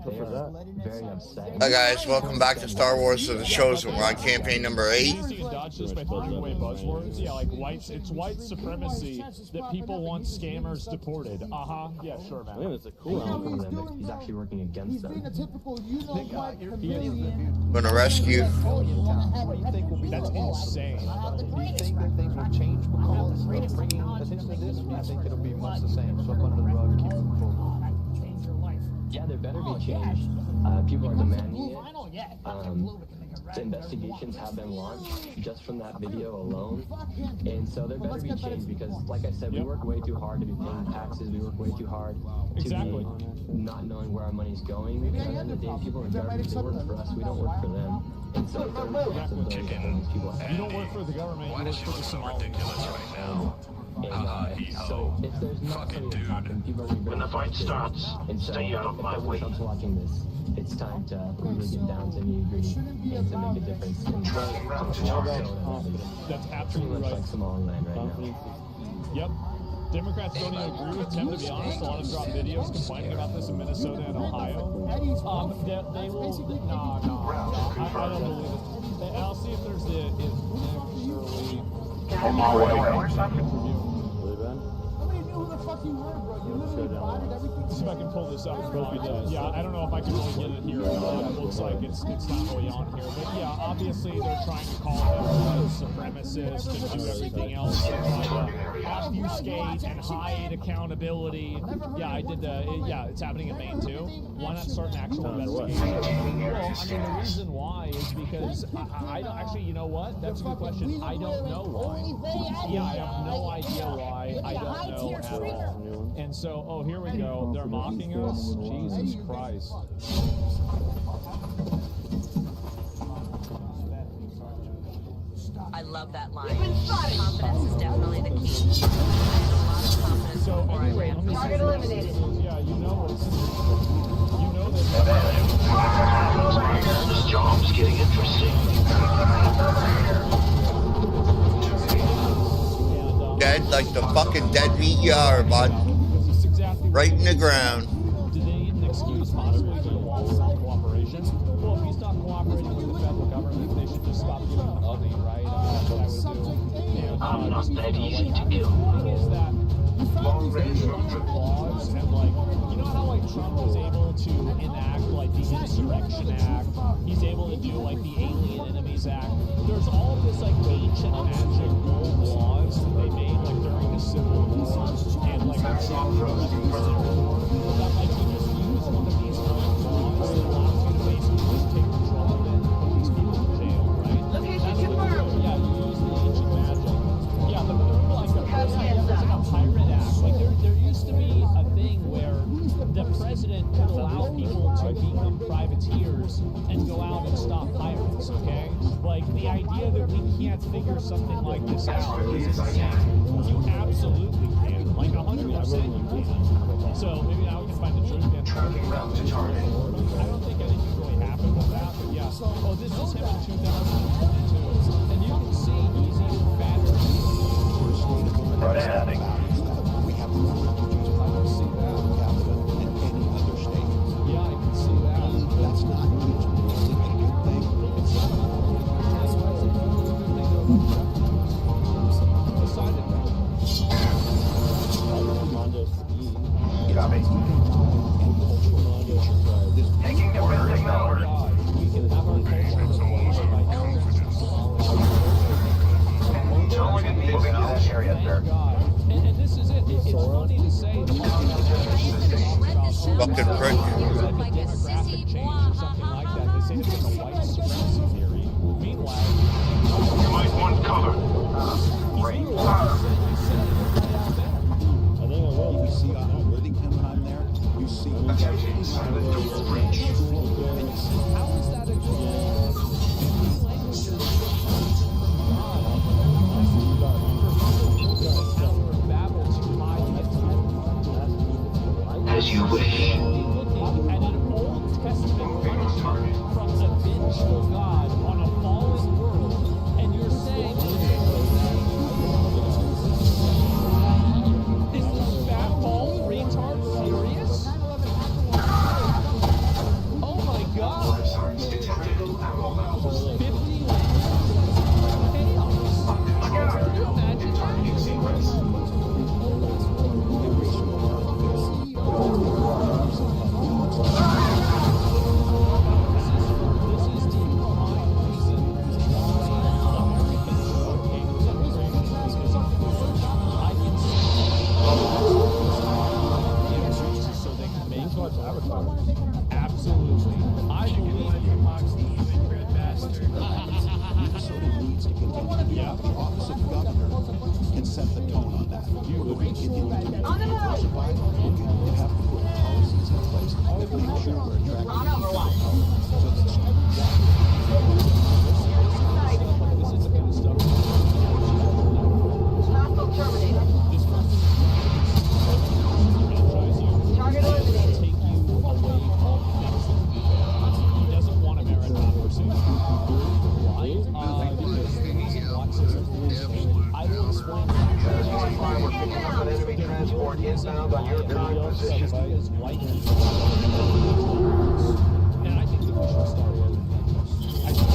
they are very upset. Hi guys, welcome back to Star Wars The Chosen. We're on campaign number 8. You can dodge this by throwing away buzzwords. Yeah, like it's white supremacy that people want scammers deported. Yeah, sure, man. I think it's a cool outcome that he's actually working against them. I'm gonna rescue. That's insane. Do you think that things will change because of bringing attention to this, or do you think it'll be much the same? So up under the rug, keep moving forward. Yeah, there better be change. People are demanding it. Investigations have been launched just from that video alone, and so there better be change because, like I said, we work way too hard to be paying taxes. We work way too hard to be not knowing where our money's going. At the end of the day, people in government, they work for us. We don't work for them. And so it's our responsibility to hold these people accountable. You don't work for the government. You work for the Somali. So if there's not something to happen, people are going to be when the fight starts, stay out of my way. Trump's watching this. It's time to really get down to nitty-gritty and to make a difference. That's pretty absolutely much right. like Somaliland right now. Yep. Democrats don't even agree with him, to be honest. A lot of them drop videos complaining about this in Minnesota and Ohio. They will. No, I don't believe it. I'll see if there's On my way. See if I can pull this up. Yeah, I don't know if I can really get it here. It looks like it's not really on here. But yeah, obviously they're trying to call him a supremacist and do everything else. They're trying to obfuscate and hide accountability. Yeah, I did yeah, it's happening in Maine too. Why not start an actual investigation? Well, I mean, the reason why is because I don't actually, you know what? That's a good question. I don't know why. Yeah, I have no idea why. I don't know at all. And so, oh, here we go. They're mocking us? Jesus Christ. I love that line. Confidence is definitely the key. I had a lot of confidence before I ran for target eliminated. Yeah, you know this. This job's getting interesting. Dead like the fucking dead meat you are, bud. Right in the ground. Did they even excuse possibly for the wall of cooperation? Well, if he's not cooperating with the federal government, they should just stop giving him money, right? That's what I would do. And, I'm not that easy to kill. The thing is that these laws and, like, you know how, like, Trump was able to enact, like, the Insurrection Act? He's able to do, like, the Alien Enemies Act. There's all of this, like, ancient magic old laws that they made, like, during the Civil War and, like, the Civil War. That, like, you just use one of these old laws that allows you to basically just take control of it and put these people in jail, right? Location confirmed. Yeah, you use the ancient magic. Yeah, but they're like a pirate act. Like, there used to be a thing where the president could allow people to become privateers and go out and stop pirates, okay? Like, the idea that we can't figure something like this out is insane. You absolutely can. Like, 100% you can. So, maybe now we can find the truth again. I don't think anything really happened with that, but yeah. Oh, this is him in 2022. And you can see he's even fatter. Right ahead. We have to see that in any other state. Yeah, I can see that. That's not usually a good thing. It's not. That's why it's a good thing. Decided that. You got me. Taking different signal. We can have our Moving to that area, sir. and this is it. It's funny to say that Fucking prick. like a demographic change or something like that. They say it's like a white supremacy theory. Meanwhile, You might want cover. Great. I think I will. You see Worthington when I'm there? You see how is that a good As you wish. looking at an Old Testament punishment from the vengeful God on a fallen world, and you're saying, is this fat bald retard serious? to continue. Yeah. The office of governor can set the tone on that. You would if you want to diversify, you have to put policies in place that make sure we're attracting people of color. So that's This is the kind of stuff. Hostile terminated. This person Target eliminated. take you away from things that would be fair. He doesn't want a meritocracy. Why? Because the reason why I will explain We're picking up an enemy transport inbound on your current position. is white people. And I think that we should start with I think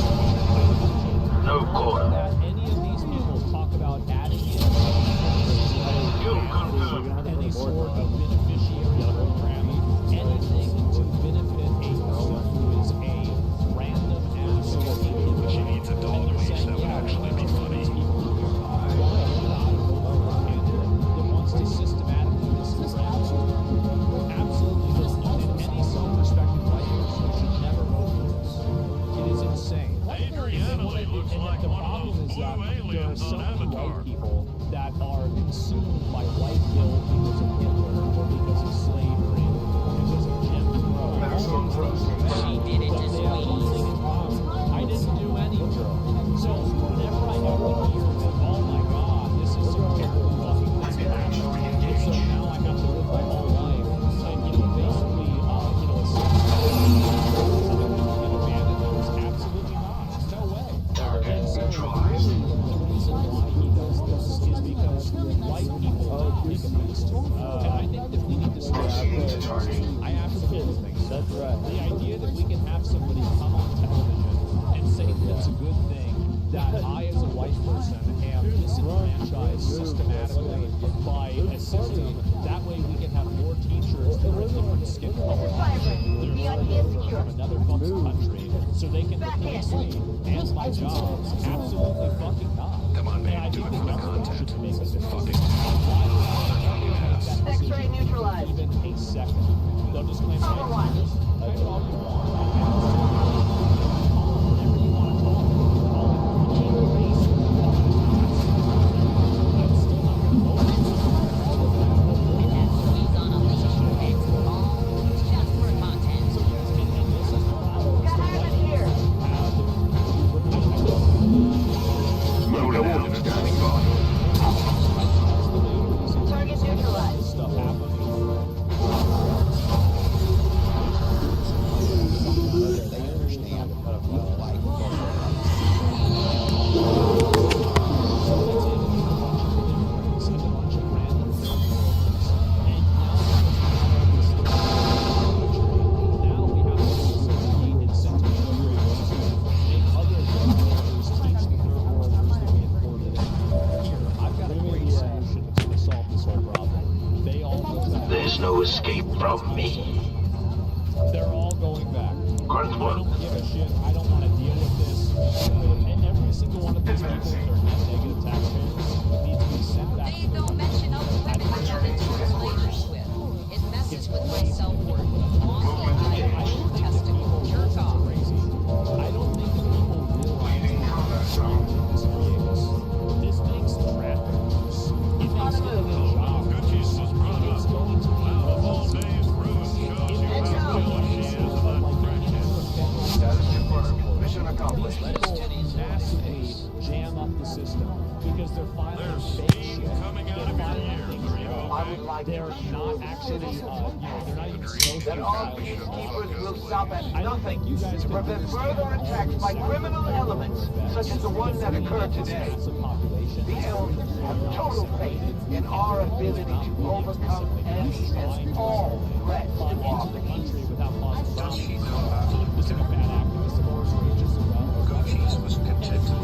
No quarter. that any of these people talk about adding in any sort of beneficiary program, anything to benefit a person who is a random ass individual. She needs $1, Saying, that would actually be funny. That wants to systematically misconstruct. Absolutely does not. Any self-respecting white person should never vote for this. It is insane. Adriana looks like The one of problem those is that blue there are aliens so on many Avatar. white people that are consumed by white guilt because of Hitler or because of slavery or because of Jim Crow. Maximum proceeds. She did it to me. I didn't do anything. So whenever I have to hear that, oh my God, this is some terrible fucking thing that happened, and so now I have to live my whole life and basically abandon those. Absolutely not. No way. And so really the reason why he does this is because white people don't think of these two. And I think that we need to start. I absolutely think so. That's right. The idea that we can have somebody come on television and say that it's a good thing that I, as a white person, am disenfranchised systematically by a system. That way we can have more teachers that are a different skin color. They're from another fucking country, so they can replace me and my job. Absolutely fucking not. Come on, man, And I do think it for the that content. should make a difference. Fucking Why would I make that X-ray decision neutralized. even a second? They'll just claim Cover one. Claim it all you want. Whenever you want to talk, call it any race. I'm still not going to vote for you. And that squeeze on a leash. It's all just for content. So yes, and this is the problem. Got Hammond here. loadout standing by. Target neutralized. Stuff happening. they understand why. There's no escape from me. They're all going back. Grunt I one. don't give a shit. I don't want to deal with this. And every single one of these people that are net negative taxpayers needs to be sent back. They don't mention other women I have intimate relations with. It messes with my self-worth. Mostly I testicle jerk off. Crazy. I don't think that people realize how this creates. This makes traffic worse. It makes getting a job. It's going to be All days ruin shows you how jealous she is of that precious. Status confirmed. Mission accomplished. These people massively jam up the system because they're filing There's fake steam shit. coming out They're of your filing ears. things Are you wrong. okay? They're not actually, they're not even supposed to That all file things wrong. peacekeepers will stop at I don't think nothing you guys to can prevent understand further attacks by criminal elements, such as the one that occurred today. The elves have total faith in our ability to overcome any and all threats to our into the peace. country without causing problems. Just like a bad activist of ours rages as well. Gucci's was content to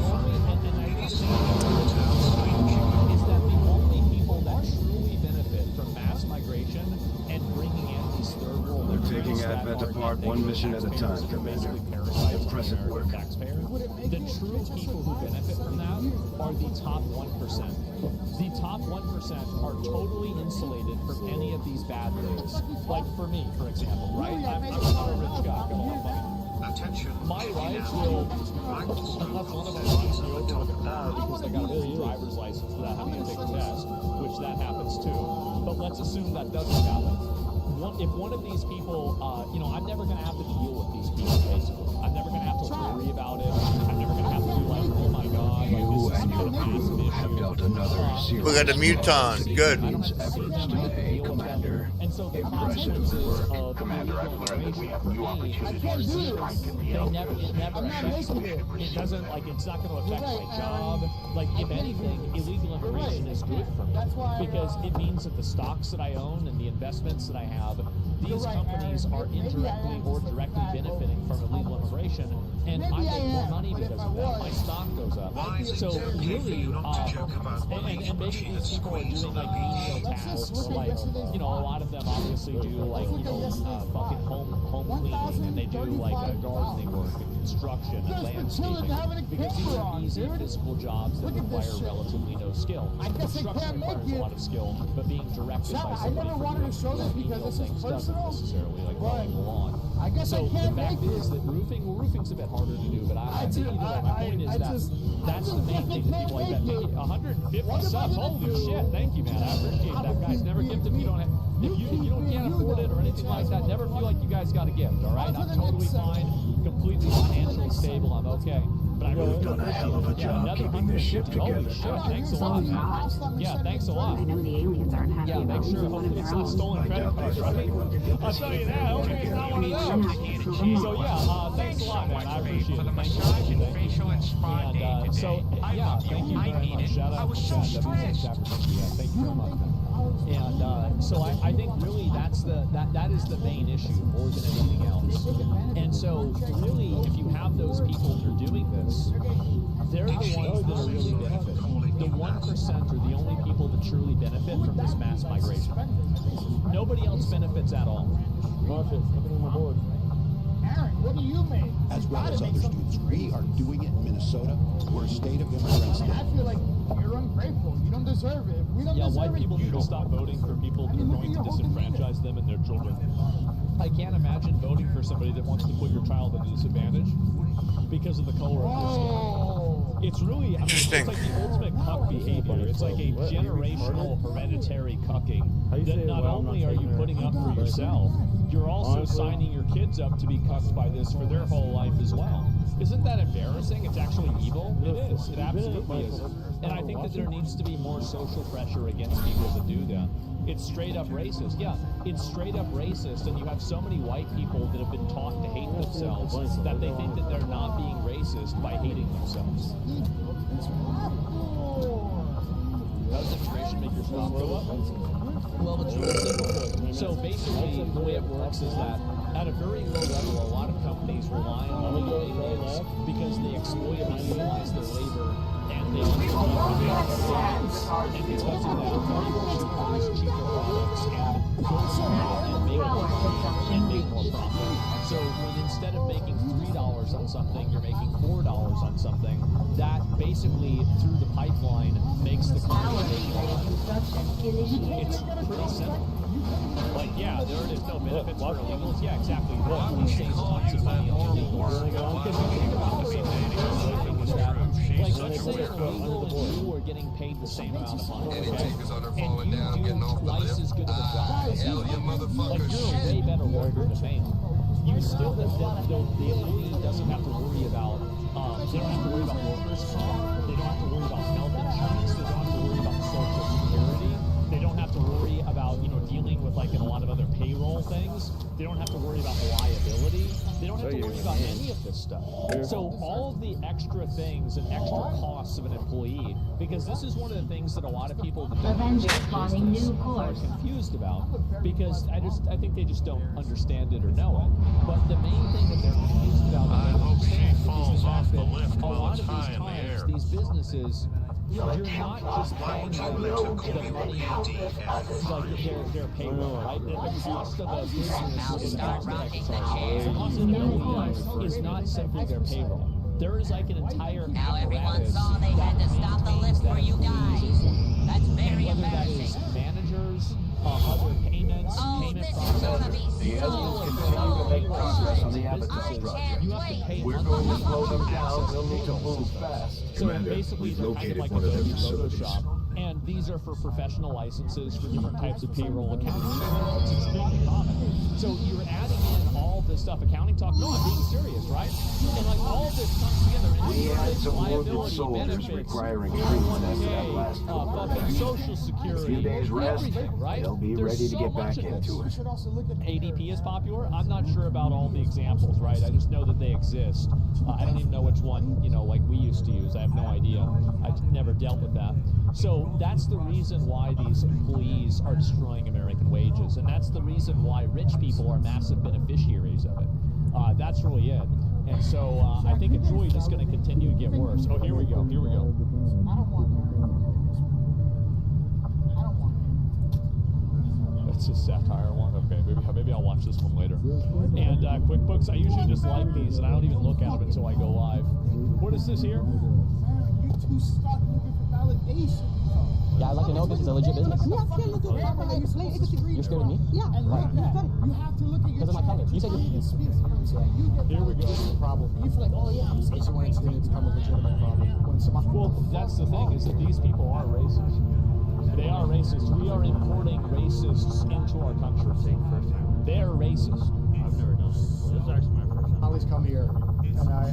Is that the only people that truly benefit from mass migration and bringing in these third world We're taking immigrants that Advent are apart net one negative mission at a taxpayers time, that are basically Commander. parasites of the Impressive American work. taxpayer, the true people who benefit from that are the top 1%. The top 1% are totally insulated from any of these bad things. Like for me, for example, right? I'm not a rich guy. Got a lot of money. Attention. My life will unless one of them runs me over with a car because they got a full driver's license without having to take a test, which that happens too. But let's assume that doesn't happen. If one of these people, I'm never going to have to deal with these people, basically. I'm never going to have to worry about it. I'm never going to have to be like, oh my god, like this is some kind of massive issue. We got a muton. Good. Efforts today, Commander. And so the consequences of Commander, I've learned that we have new opportunities to strike at the it never affects me. It doesn't, like, it's not going to affect my job. Like, if anything, illegal immigration is good for me because it means that the stocks that I own and the investments that I have, these companies are indirectly or directly benefiting from illegal immigration, and I make more money because of that. My stock goes up. So really, and maybe these people are doing like menial tasks, or like, a lot of them obviously do like, fucking home cleaning, and they do like gardening work and construction and landscaping, because these are easy physical jobs that require relatively no skill. Construction requires a lot of skill, but being directed by somebody for doing menial things doesn't necessarily, like mowing the lawn. So the fact is that roofing's a bit harder to do, but I think either way, my point is that's the main thing that people like that make it. 150 subs, holy shit, thank you, man, I appreciate that, guys. Never gift if you don't have, if you can't afford it or anything like that, never feel like you guys got a gift, all right? I'm totally fine, completely financially stable, I'm okay. But I really do appreciate it. Yeah, another 150, holy shit, thanks a lot, man. Yeah, thanks a lot. I know the aliens aren't happy Yeah, make sure hopefully it's not stolen credit cards, right? I'll tell you that, hopefully it's not one of those. So yeah, thanks a lot, man, I appreciate it. Thank you. And so, yeah, thank you very much. Shout out to Chad, thank you very much, man. And so I think really that is the main issue more than anything else. And so really, if you have those people that are doing this, they're the ones that are really benefiting. The 1% are the only people that truly benefit from this mass migration. Nobody else benefits at all. Aaron, what do you make? As well as other students. We are doing it in Minnesota. We're a state of immigrants. I feel like you're ungrateful. You don't deserve it. We don't deserve white it. people need to stop voting for people that are going to disenfranchise them and their children. I can't imagine voting for somebody that wants to put your child at a disadvantage because of the color of their skin. It's really, it's like the ultimate cuck behavior. It's like a generational hereditary cucking that not only are you putting up for yourself, you're also signing your kids up to be cucked by this for their whole life as well. Isn't that embarrassing? It's actually evil. It is. It absolutely is. And I think that there needs to be more social pressure against people that do that. It's straight up racist. Yeah, it's straight up racist, and you have so many white people that have been taught to hate themselves that they think that they're not being racist by hating themselves. Does immigration make your stock go up? Well, it's really simple. So basically, the way it works is that at a very low level, a lot of companies rely on illegal aliens because they exploit and utilize their labor, and they and because of that, they're able to produce cheaper products and go somewhere and make more money and make more profit. So when instead of making $3 on something, you're making $4 on something, that basically through the pipeline makes the company make more money. It's pretty simple. Like, yeah, there is no benefits for illegals. Yeah, exactly. Well, we save tons of money on illegals. Because the thing about this is that, like, let's say an illegal and you are getting paid the same amount of money, okay? And you do twice as good of a job as you. Like, you're a way better worker to pay them. You still, the employee doesn't have to worry about, they don't have to worry about workers' comp, they don't have to worry about health insurance, they don't have to worry about social security, they don't have to worry about, dealing with, like, a lot of other payroll things, they don't have to worry about liability, they don't have to worry about any of this stuff. So all of the extra things and extra costs of an employee, because this is one of the things that a lot of people that don't understand business are confused about, because I think they just don't understand it or know it. But the main thing that they're confused about that they don't understand is the fact that a lot of these times, these businesses, you're not just paying them the money, like their payroll, right? The cost of a business is not the cost of an employee is not simply their payroll. There is like an entire Now everyone saw they had to stop the lift for you guys. That's very whether that embarrassing. is managers, other payments, payment processors. The aliens continue to make progress on the businesses, you have to pay We're money going to slow them access down. to They'll need to payroll move systems. fast. So basically, we've they're kind of located like a one of their Photoshop. facilities. And these are for professional licenses for different types of payroll accounting. It's extremely common. So you're adding in all this stuff, accounting talk. No, I'm being serious, right? And like all this comes together. And We had some wounded liability, soldiers benefits, requiring treatment after that 401k, last fucking social security, A few days rest, everything, right? they'll be There's ready to so get much back of this. into it. ADP is popular. I'm not sure about all the examples, right? I just know that they exist. I don't even know which one, like we used to use. I have no idea. I've never dealt with that. So that's the reason why these employees are destroying American wages. And that's the reason why rich people are massive beneficiaries of it. That's really it. And so I think it's really just going to continue to get worse. Oh, here we go. Here we go. I don't want her. I don't want her. That's a satire one? Okay, maybe I'll watch this one later. And QuickBooks, I usually just like these, and I don't even look at them until I go live. What is this here? You two stuck looking for validation. Yeah, I'd like to know if this is a legit business. You have to look at camera like you're supposed to degree. You're scared of me? Yeah, and look at that. You have to look at your Because of my color. You said You get Here we go. This is a problem. You feel like, oh yeah, I'm saying when it's going to become a legitimate problem. When somebody Well, that's the thing, is that these people are racist. They are racist. We are importing racists into our country. They're racist. I've never done it. This is actually my first time. Molly's come here, and I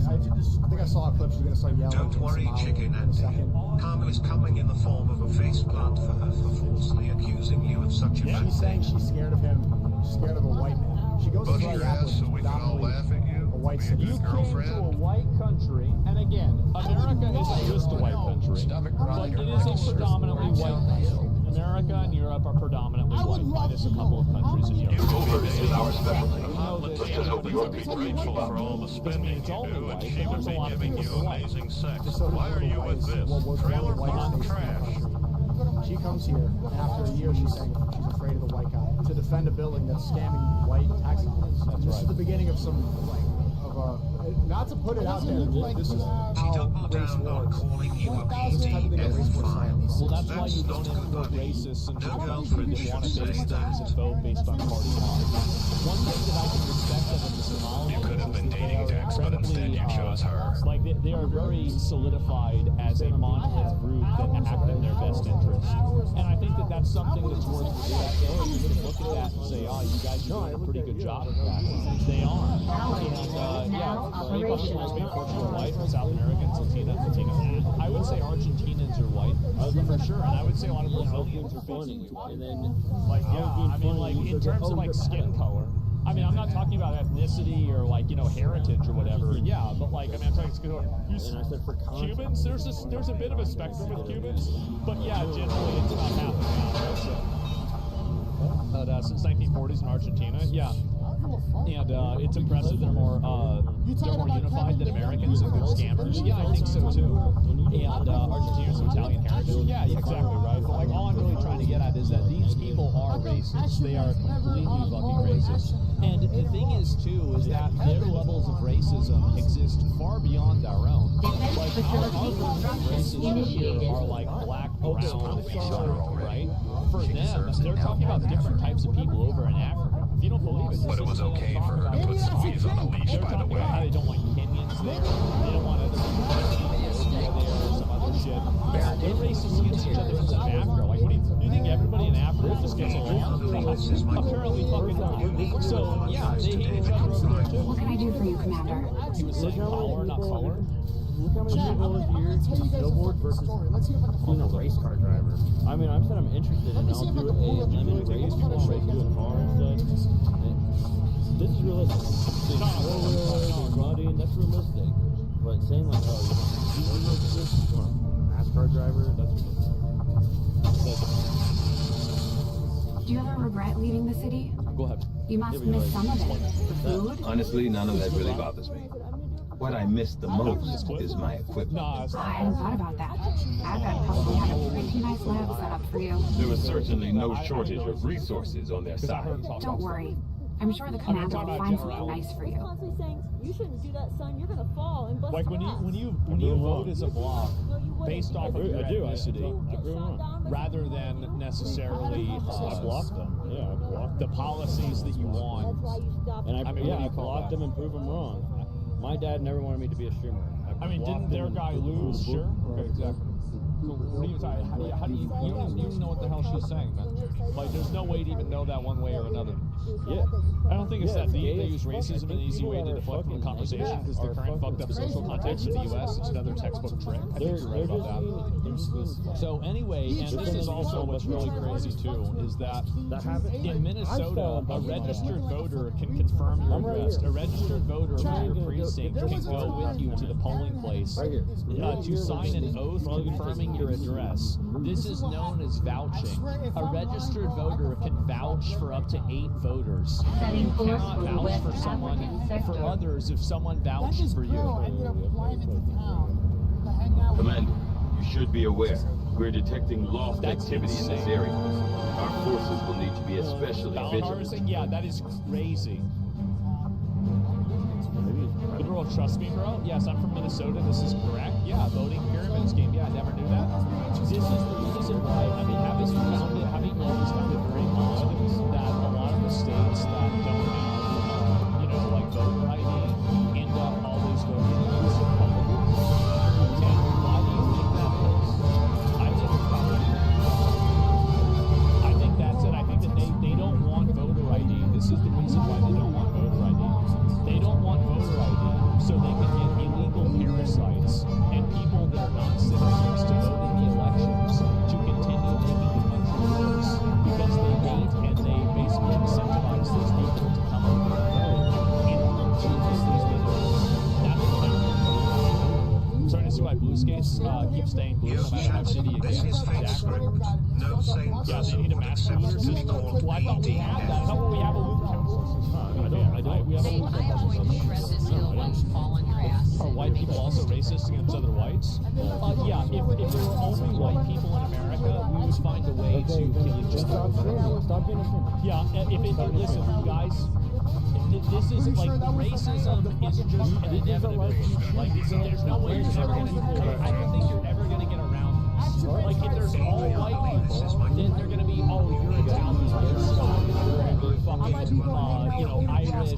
think I saw a clip. She's going to start yelling. Don't worry, Somali chicken in a second. Karma is coming in the form of a face plant for her for falsely accusing you of such a bad She's saying thing. she's scared of him. She's scared of a white man. She goes to Bust your ass so we can all laugh at you. A white Being citizen. You his came to a girlfriend. white country, and again, America isn't just a white country, but it is a predominantly white country. America and Europe are predominantly white, minus a couple of countries in Europe. is our specialty. Let's just hope you'll be Grateful for all the spending you do, and she would be giving you amazing sex. Why are you with this? Trailer park trash. She comes here, and after a year, she's saying she's afraid of the white guy to defend a building that's scamming white tax dollars. And this is the beginning of some, not to put it out there, this is She how doubled race down on wars. calling you a This type of thing that race wars sign PD-F5. Well, that's why you don't That's import not racists into No a country girlfriend that want to should base say things that. and vote based on party lines. One thing that I can respect of the Somalis You could have been dating Dex, but instead you chose her. like they are very solidified as a monolith group that act in their best interest. And I think that that's something that's worth respecting. You can look at that and say, oh, you guys are doing a pretty good job of that. They are. And yeah, most being Portugal white, South Americans, Latina. I would say Argentinians are white, for sure. And I would say a lot of Brazilians are funny. And then, like, yeah, I mean, like, in terms of, like, skin color, I mean, I'm not talking about ethnicity or, like, heritage or whatever. Yeah, but, like, I mean, I'm talking skin color. Cubans, there's a bit of a spectrum with Cubans, but, yeah, generally it's about half and half, I'd say. But since 1940s in Argentina, yeah. And it's impressive they're more unified than Americans and good scammers. Yeah, I think so too. And Argentinians with Italian heritage. Yeah, exactly right. But like all I'm really trying to get at is that these people are racist. They are completely fucking racist. And the thing is too is that their levels of racism exist far beyond our own. Like our version of racism here are like black, brown, and yellow, right? For them, they're talking about different types of people over in Africa. If you don't believe it, But it was okay for her to put Squeeze on the leash, they're by the talking way. about how they don't want Kenyans there. They don't want other people there or some other shit. They're racist against each other because of Africa. Like, what do you think everybody in Africa just gets along? Apparently fucking not. So, yeah, they hate each other over there too. What can I do for you, Commander? He was saying power, not color. Look how many people are here to snowboard versus being a race car driver. I mean, I'm saying I'm interested and I'll do a lemon race. People want to race through a car instead. This is realistic. Riding, that's realistic. But saying like, oh, you want a NASCAR driver, that's ridiculous. Do you ever regret leaving the city? Go ahead. You must miss some of it. The food? Honestly, none of that really bothers me. What I miss the most is my equipment. No, it's I hadn't thought about that. Advent probably had a pretty nice lab set up for you. There was certainly no shortage of resources on their side. Don't worry. I'm sure the commander will find something nice for you. Constantly saying, you shouldn't do that, son. You're gonna fall and bust Like your ass. when you vote as a block based off of your ethnicity, rather than necessarily I blocked them. Yeah, I blocked the policies that you want. And I mean, what do you call blocked that? them and proved them wrong. My dad never wanted me to be a streamer. I mean, didn't their guy lose? Sure. Okay, exactly. So what are you talking? How do you don't even know what the hell she's saying, man? Like, there's no way to even know that one way or another. Yeah. I don't think it's that deep. They use racism as an easy way to deflect from the conversation because the current fucked up social context of the U.S. It's another textbook trick. I think you're right about that. So anyway, and this is also what's really crazy too, is that in Minnesota, a registered voter can confirm your address. A registered voter from your precinct can go with you to the polling place to sign an oath confirming your address. This is known as vouching. A registered voter can vouch for up to 8 voters. You cannot vouch for someone, for others, if someone vouched for you. Commander, you should be aware. We're detecting loft activity in this area. Our forces will need to be especially vigilant. Yeah, that is crazy. Bro, trust me, bro. Yes, I'm from Minnesota. This is correct. Yeah, voting pyramid scheme. Yeah, I never knew that. This is the reason why. I mean, having you always found it very odd that a lot of the states that don't have, like voter ID end up always voting as Republicans. And why do you think that is? I think that's it. I think that they don't want voter ID. This is the reason why they don't want voter ID. They don't want voter ID so they can get illegal parasites and people that are not citizens to vote in the elections to continue making the country worse because they hate and they basically incentivize these people to come over and vote in order to choose these minerals. That's what I'm starting to see why blue skates keep staying blue no matter how shitty it gets. Exactly. Yeah, they need a mass looter system. Well, I thought we had that. How about we have a looter council system? I don't. We have a looter council system. Are white people also racist against other whites? Yeah, if there were only white people in America, we would find a way to kill each other. Stop being a streamer. Yeah, listen, guys, this is like racism is just an inevitability. Like, there's no way you're ever gonna. I don't think you're ever gonna get around this. Like, if there's all white people, then they're gonna be, you're Italian, you're Scottish, you're fucking, Irish,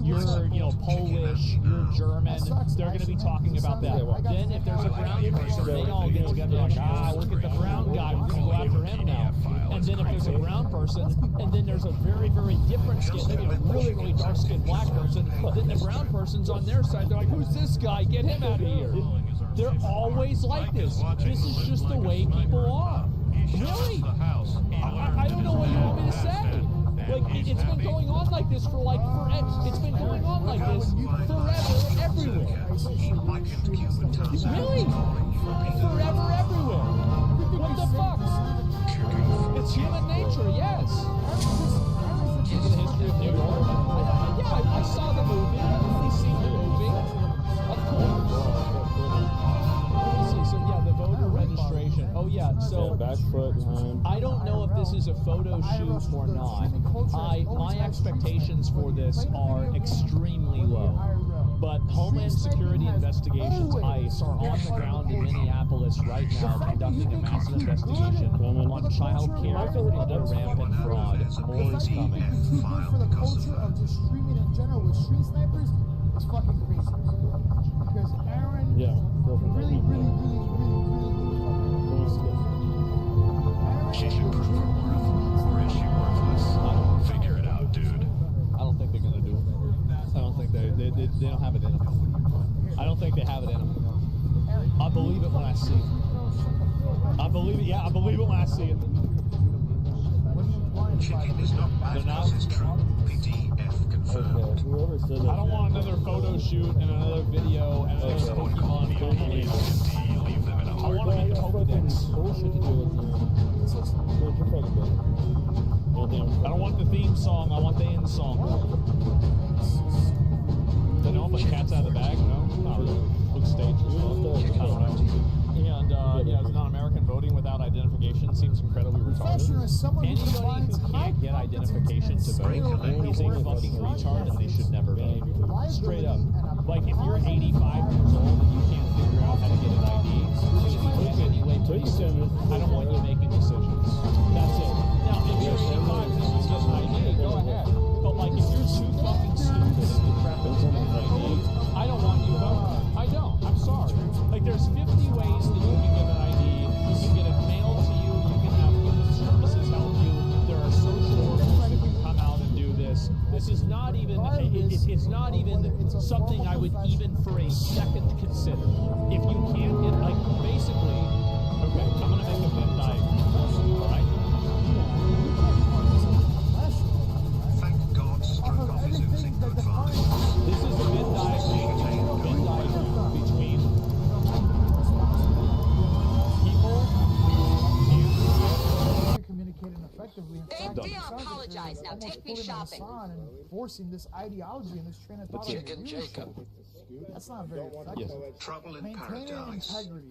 you're Polish, you're German. They're gonna be talking about that. Then if there's a brown person, they all get together like, look at the brown guy, we're gonna go after him now. And then if there's a brown person, and then there's a very, very different skin, maybe a really, really dark-skinned black person, then the brown person's on their side. They're like, who's this guy? Get him out of here. They're always like this. This is just the way people are. Really? I don't know what you want me to say. Like, it's been going on like this for like forever. It's been going on like this forever, everywhere. Really? Forever, everywhere. What the fuck? It's human nature, yes. In the history of New York? Yeah, I saw the movie. I've seen the movie. Of course. So yeah, the voter registration. Oh yeah, so back foot behind. I don't know if this is a photo shoot or not. My expectations for this are extremely low. But Homeland Security Investigations, ICE, are on the ground in Minneapolis right now conducting a massive investigation on child care and other rampant fraud. More is coming. For the culture of just streaming in general with stream snipers, it's fucking crazy. Because Aaron really She should prove her worth, or is she worthless? Figure it out, dude. I don't think they're gonna do it. I don't think they don't have it in them. I don't think they have it in them. I believe it when I see it. I believe it. Yeah, I believe it when I see it. Chicken is not bad. This is true. PDF confirmed. Whoever said that. I don't want another photo shoot and another video and another Pokemon. I want to make a Pokedex. Bullshit to do with I don't want the theme song, I want the end song. They don't play cats out of the bag, no? Not really. Looks staged as well. I don't know. And as non-American, voting without identification seems incredibly retarded. Anybody who can't get identification to vote is a fucking retard, and they should never vote. Straight up. Like, if you're 85 years old and you can't figure out how to get an ID, you should be getting anyway pretty soon. I don't want you making decisions. That's it. Now, if you're 85 and you get an ID, go ahead. But, like, if you're too fucking stupid and decrepit to get an ID, I don't want you voting. I don't. I'm sorry. Like, there's 50 ways that you can get an ID. You can get it mailed to you. You can have human services help you. There are social workers that can come out and do this. This is not even, it's not even something I would even for a second consider. If you can't get, like, basically, okay, I'm going to make a Venn diagram, all right? Thank God Strogoff is oozing good vibes. This is a Venn diagram between people and communicating effectively. In fact, Demeo, apologize. Now take me shopping. And forcing this ideology and this train of thought. Chicken Jacob. That's not very effective. Trouble in Maintaining paradise. integrity,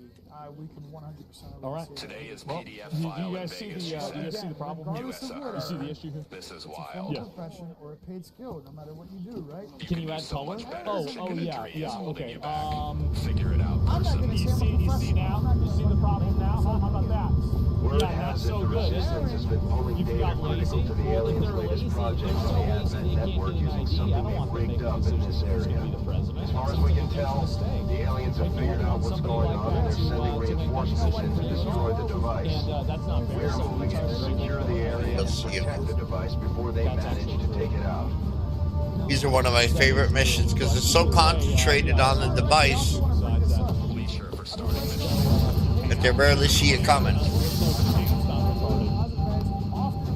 we can 100%. All right. Today is Well, PDF you file guys in see Vegas. the you guys see the problem? Regardless of USR. You see the issue here? This is It's a wild. form of profession or a paid skill, no matter what you do, right? Can you add so color? much better. Oh, Chicken yeah, tree is yeah. holding Okay. you back. Figure it out. I'm not person. going to You say I'm a see professional. now? I'm not You gonna see the problem now? How about that? Word Yeah, has that's it so the good, isn't resistance has been pulling You've data got critical lazy. to the Well, if aliens' they're latest lazy, project if on they're the so lazy Advent they can't network get an using ID, I something don't they want them rigged making up in decisions this who's going to area. be the president. As far as That's we a can tell, mistake. the aliens have Like, you figured don't out want what's somebody going like on and that they're to, sending to make that reinforcements in to decision. destroy the device. And that's not fair. We're So moving in to secure the area and protect the device before they manage to take it out. These are one of my favorite missions because it's so concentrated on the device that they barely see it coming.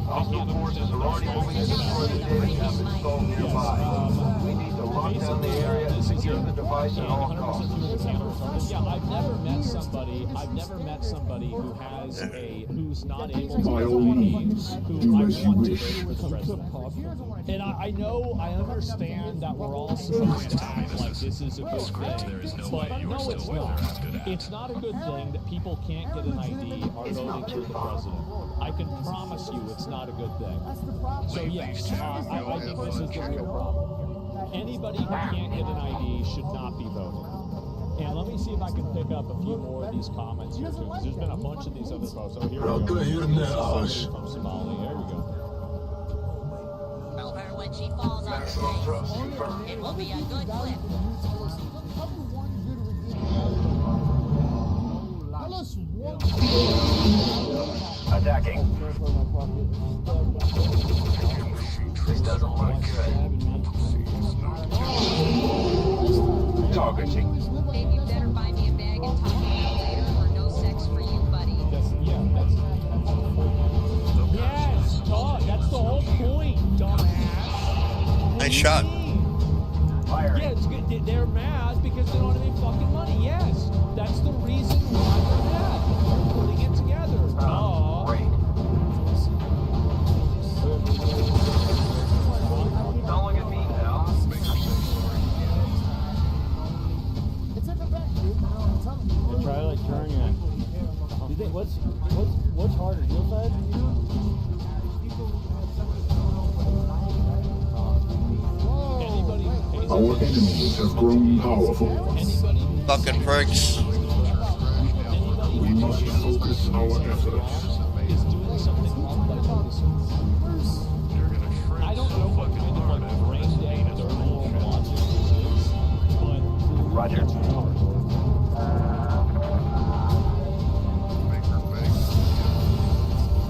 Hostile forces are already moving to destroy the data caps installed nearby. We need to lock down the area and secure the device at all costs. Yeah, I've never met somebody who has who's not able to get IDs, who I want to vote for the president. And I know, I understand that we're all supposed to act like this is a good thing, but no, it's not. It's not a good thing that people can't get an ID or voting for the president. I can promise you it's not a good thing. So yes, I think this is the real problem here. Anybody who can't get an ID should not be voting. And let me see if I can pick up a few more of these comments here too, because there's been a bunch of these other posts. Oh, here we go. This is from Somali. There we go. Tell her when she falls on the stage. It will be a good clip. Attacking. This doesn't look good. Targeting. Babe, you better buy me a bag and talk about later, or no sex for you, buddy. Yes, that's the whole point, dumbass. Nice shot. Yeah, it's good. They're mad because they don't have any fucking money. Yes, that's the reason why they're mad. They're putting it together. Don't look at me now. It's in the back, dude. I'm telling you. They try to like turn you. Do you think what's harder, heel side? Our enemies have grown powerful. Fucking pricks. We must focus our efforts. I don't know what kind of like brain dead thermal logic this is, but Roger.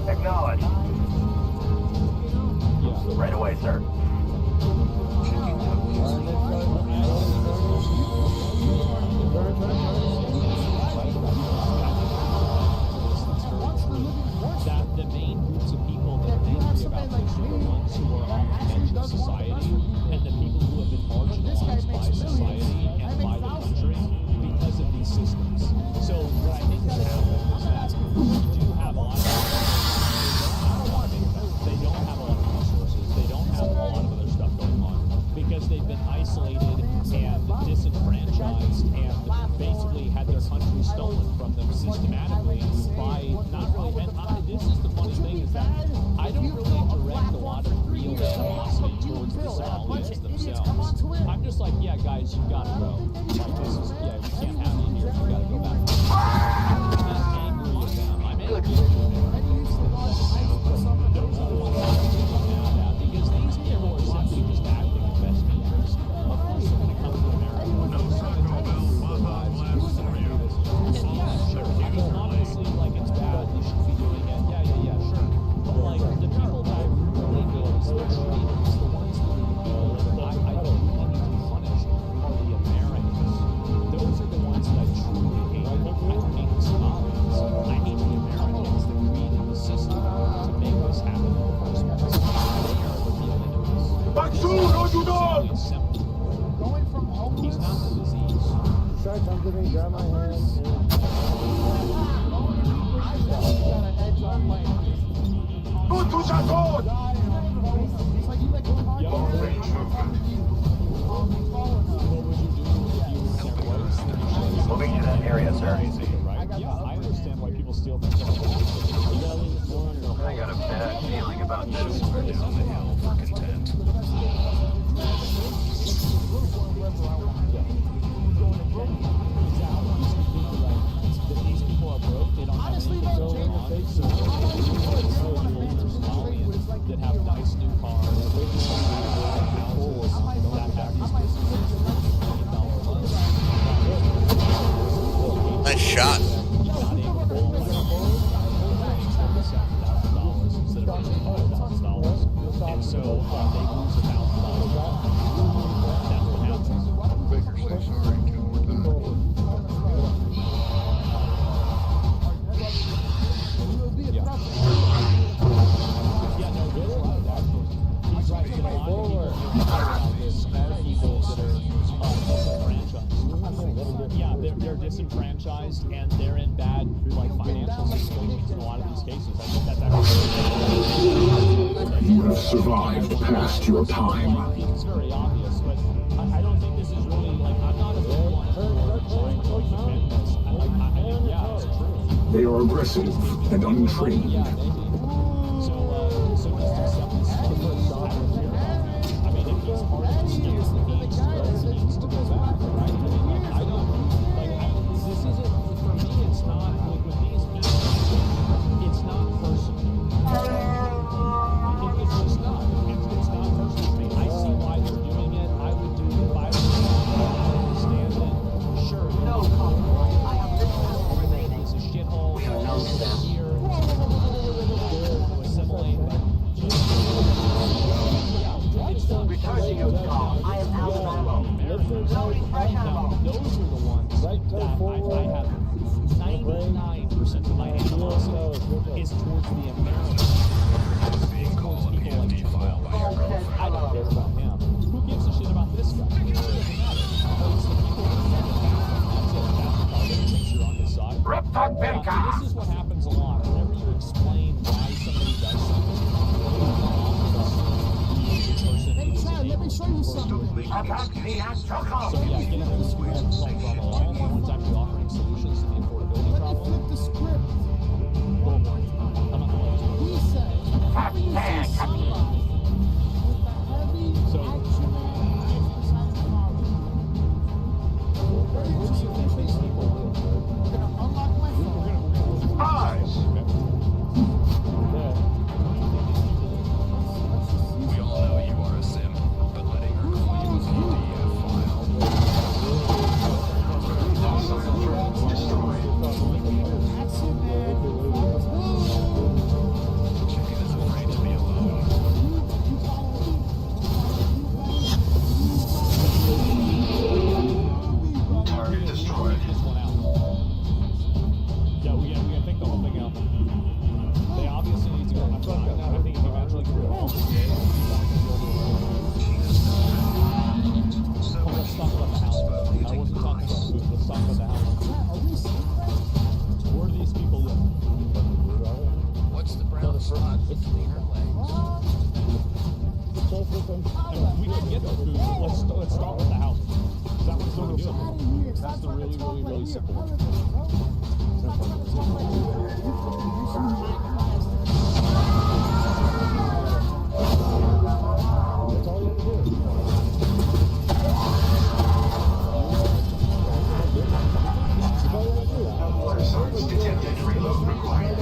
Acknowledge. Right away, sir. that the main groups of people that are angry about this are the ones who are on the edge of society and the people who have been marginalized by society and by the country. basically had their country stolen from them systematically by not really. And this is the funny thing is that I don't really direct a lot of real animosity towards the Somalians themselves. I'm just like, yeah, guys, you gotta go. Like, this is, yeah, we can't have you here. You gotta go back. I'm not angry at them. I'm angry at them. Those are the ones I'm mad at because these people are simply just acting in best interest. Of course, they're gonna come to America. And yeah, sure. I mean, obviously, like, it's bad. They should be doing it. Yeah, sure. But, like, the people that I really notice, the traitors, the ones that are the people that I don't think need to be punished are the Americans. Those are the ones that I truly hate. I don't hate the Somalians. I hate the Americans that created the system to make this happen in the first place. They are the real enemies. Simply a symptom. He's not the disease. Shark, come to me, grab my hand. Moving to that area, sir. Yeah, I understand why people steal things. I got a bad feeling about this. We're down the hill for content. These people are broke. They don't have anything going on. So that have nice new cars, houses, that have these businesses $1 Nice shot. instead of $5,000, and so they lose $1,000. That's what happens. Vigorously sorry, 2 more times. Yeah, no, there's a lot of that. He's right. You know, a lot of people here about this are people that are disenfranchised. Yeah, they're disenfranchised and they're in bad like financial situations in a lot of these cases. I think that's actually You have survived past your time. It's very obvious, but I don't think this is really like I'm not a big one for trying to defend this. Yeah, it's true. They are aggressive and untrained. Yeah, maybe. So just accept this stuff. I mean, if he's part of the scheme, he needs to go back, right? I mean, like, I don't, like, this isn't, for me, it's not, like, with these people, it's not personal. It's just not. It's not personal to me. I see why they're doing it. I would do it if I was I understand it. Sure. No, I have this remaining. It's a shithole. We are known to them. Here. Assimilate. Return to your car. I am out of ammo. Loading fresh ammo. Those are the ones that I have 99% of my animosity is towards the Americans. Being called an empty file by your girlfriend. I don't care about him. Who gives a shit about this guy? It doesn't matter. It's the people who defend the bathroom. That's it. That's the target that thinks you're on his side. This is what happens a lot. Whenever you explain why somebody does something, Let me show you something. Attack me and chuck off. so yeah, getting those from one's actually offering solutions to the affordability problem. Flip the script. I'm not going to. He said, having somebody with the heavy action and exercise knowledge. Very interesting. We're gonna unlock my phone. Eyes! We all know you are a sim, but letting her call you a PDF file. That's it, man. Chicken is afraid to be alone. That's the really, really, really simple one. That's all you have to do. Research detected. Reload required.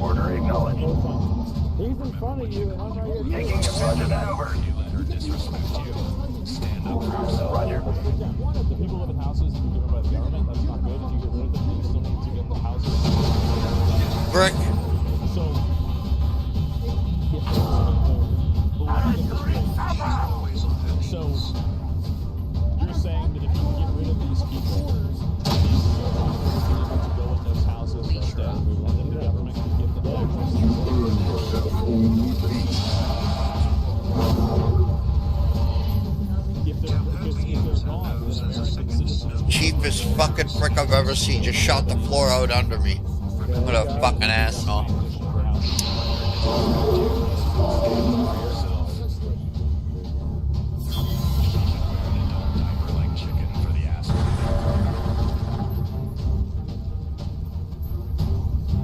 Order acknowledged. He's in front of you, and I'm right here. Taking effective maneuver. Roger. The people live in houses that are given by the government. That's not good. If you get rid of them, you still need to get the houses. Brick. So, so you're saying that if you get rid of these people, to go in those houses instead, we want them, the government can give them access. If they're gone, then American citizens. Cheapest fucking prick I've ever seen. Just shot the floor out under me. What a fucking asshole.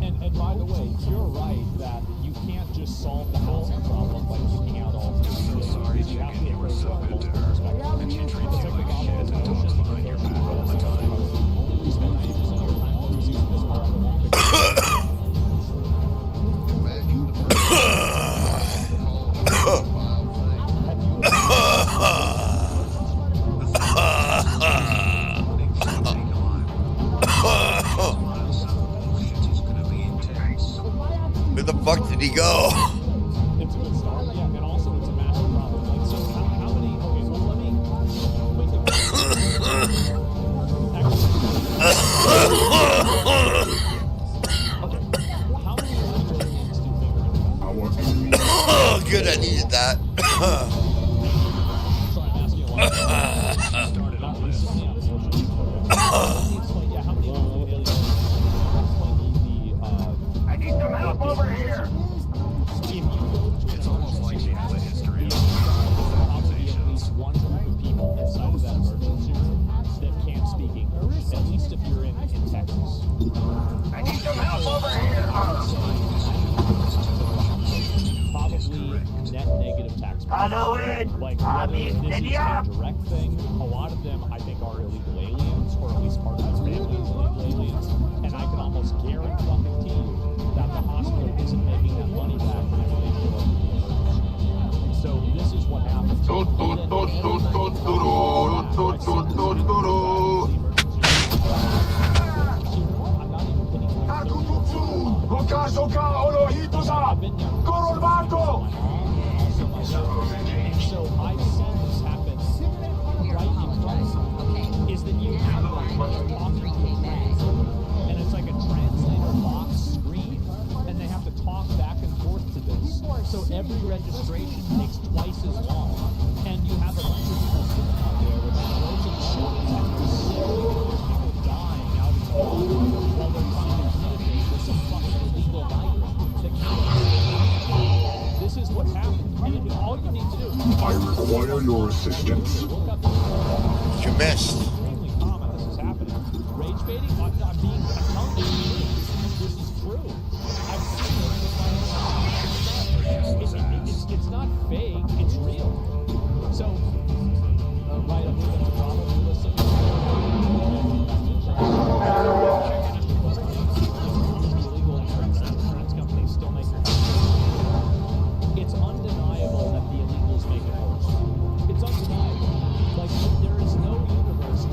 And by the way, you're right that you can't just solve the housing problem by kicking out all the people. You have to approach it from multiple perspectives. It's like the problem with motion. The only reason that 90% of your time is using this part of the whole picture. Where the fuck did he go? It's a good start, yeah, and also it's a massive problem. Like, so how many? Okay, well, let me. How many aliens do you think are in the Oh, good, I needed that. Sorry, I'm asking a lot. Started not recently, unfortunately. Yeah, how many aliens? I need some help over here. If you go to it's almost like you have a history of probably at least one group of people inside of that emergency room that can't speak English. At least if you're in Texas. I need some help over here. Probably net negative taxpayers. Like whether this is a direct thing, a lot of them I think are illegal aliens, or at least part of his family is illegal aliens. And I can almost guarantee you that the hospital isn't making that money back whenever they show up in the emergency. So this is what happens. So I've seen this happen right in front of me. Is that you have talking to a translator, and it's like a translator box screen, and they have to talk back and forth to this. So every registration takes twice as long, and you have a bunch of people sitting out there with frozen shoulders and people dying out in the wild while they're trying to communicate with some fucking illegal migrant that can't. This is what's happening, and all you need to do. I require your assistance. You missed. Extremely common. This is happening. Rage baiting. I'm telling you, this is true. I've seen this. It's not fake. It's real. So, right, I'm moving to Bravo. Listen. Illegal insurance companies still make their money. It's undeniable that the illegals make it worse. It's undeniable. Like, there is no universe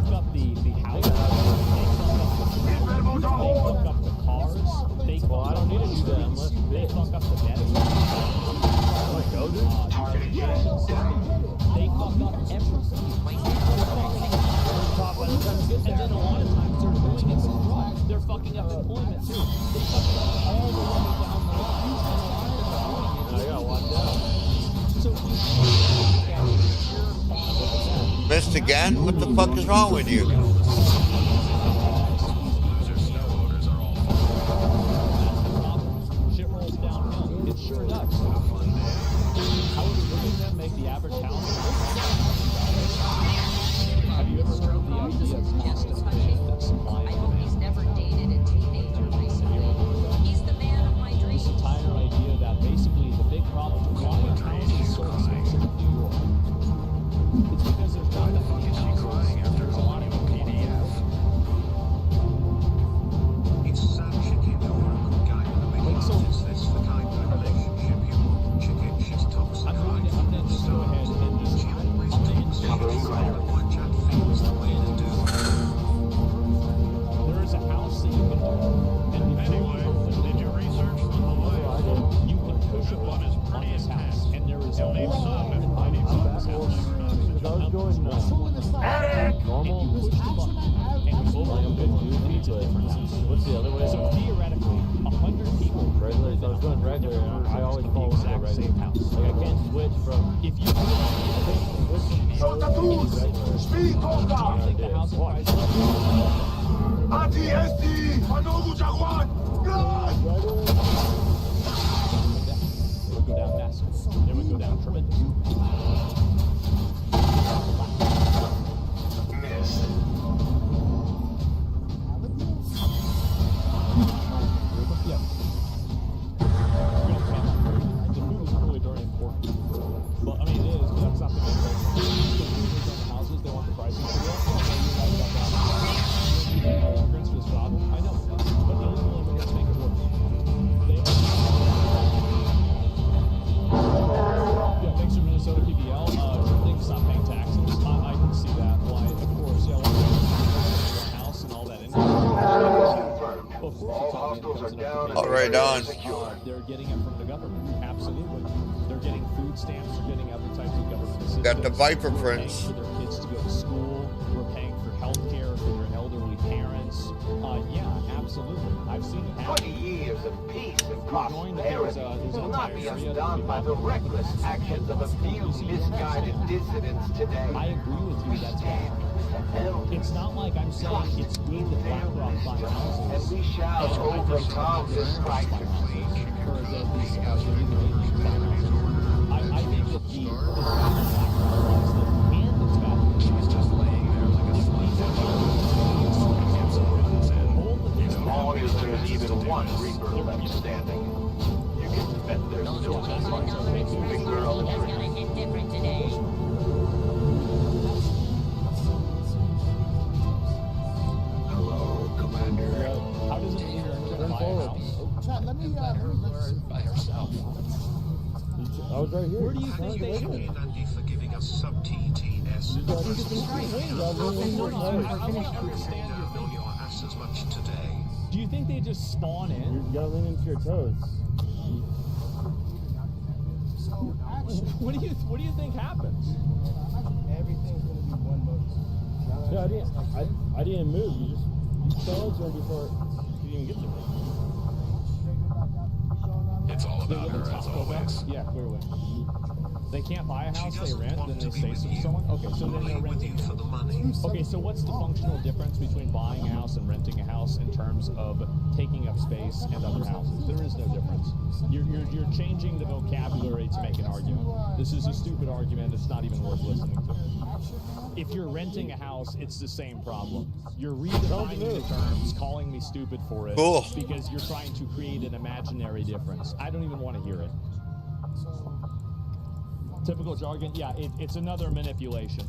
fuck up the house. They fuck up the cars. Well, I don't need to do that unless they fuck up the Veterum. Like, go, dude. They fuck up everything. And then a lot of times they're doing it with drugs. They're fucking up employment too. They fuck up all the way down the line. I gotta watch out. Missed again? What the fuck is wrong with you? Shit rolls downhill. It sure does. How would them make the average house? Have you ever heard of the idea of constant supply and demand? He's never dated a teenager recently. He's the man of my dreams. This entire idea that basically the big problem why a house is so expensive in New York. It's because there's not that many houses. There's a lot of PDF. It's Sam Chicken, you're a good guy with a big heart. Is this the kind of relationship you want? Chicken, she's toxic. I'm going to just go ahead and just what Chad feels the way to do. There is a house that you can own. And Anyway, did you research the delay? You can push a button on this house, and there is a Leave some if I need some this house. I was going normal. You push the button, and you go like a big goofy to a different house. What's the other way? So theoretically, 100 people Regular, so I was going regular, and I always follow the exact regular. same house. Like, I can't switch from... If you do the house price would go down massive. It would go down tremendous. Yeah. The food is really very important. Well, I mean, it is, but that's not the main focus. The movers on the houses, they want the prices to go up. Immigrants for this problem. I know. But the illegal immigrants make it work. Yeah, thanks for Minnesota PBL. Things stop paying taxes. I can see that. Why? Of course, yeah, well, house and all that income. Well, of course, it's all the incomes and everything. All right, on. They're getting it from the government. Absolutely. They're getting food stamps. They're getting other types of government assistance. Got the Viper We're paying prints. for their kids to go to school. We're paying for health care for their elderly parents. Yeah, absolutely. I've seen it happen. 20 years of peace and Knowing that there's prosperity an will not be entire area undone by the reckless actions of a few misguided dissidents today. I agree with you, that's why. It's not like I'm saying it's good that BlackRock buy houses. And we shall overcome this crisis. Or that these I think that the As long as there's even one Reaper left standing, you can bet there's still a finger on the trigger. Different today. Hello, Commander. How does it mean you're going to buy a house? Chat, let me by herself. I was right here. Where do you think they Chicken live? and Andy for giving us sub-TTS. I understand Don't know your ass as much today. Do you think they just spawn in? You gotta lean into your toes. What do you think happens? Everything's gonna be one motion. Yeah, I didn't move. You fell into him before you even get to me. It's all about her as always. Yeah, clearly. They can't buy a house they rent, then they say to someone, okay, so then they're renting. For the money. Okay, so what's the functional difference between buying a house and renting a house in terms of taking up space and other houses? There is no difference. You're changing the vocabulary to make an argument. This is a stupid argument. It's not even worth listening to. If you're renting a house, it's the same problem. You're redefining the terms, calling me stupid for it, Cool. because you're trying to create an imaginary difference. I don't even want to hear it. Typical jargon, yeah, it's another manipulation.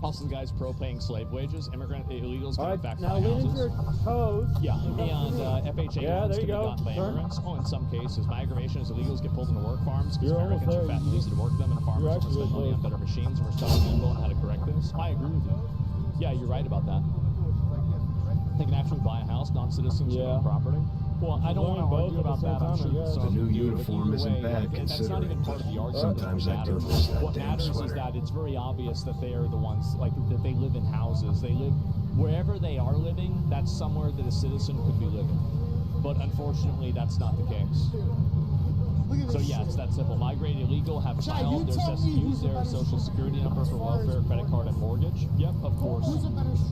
Also, the guy's pro-paying slave wages. Immigrant illegals All can right, in fact now buy lean houses. into your toes. Yeah, and FHA Yeah, loans there can you be go. gotten by Turn. immigrants. Oh, in some cases. My aggravation is illegals get pulled into work farms because You're almost Americans are there. fat and easy to work them, and farmers You're want to actually spend money on close. better machines, and we're stuck in limbo on how to correct this. I agree with you. Yeah, you're right about that. They can actually buy a house, non-citizens Yeah. own property. Well, I don't want to argue about that. I'm sure The some new do, but uniform either isn't way, bad, like, that's not even part of the argument. Sometimes that I do matters. miss that What damn matters is sweater. that it's very obvious that they are the ones, like, that they live in houses. They live wherever they are living. That's somewhere that a citizen could be living. But unfortunately, that's not the case. So yeah, it's that simple. Migrate illegal, have child, use their social security number for welfare, credit card, and mortgage. Yep, of course.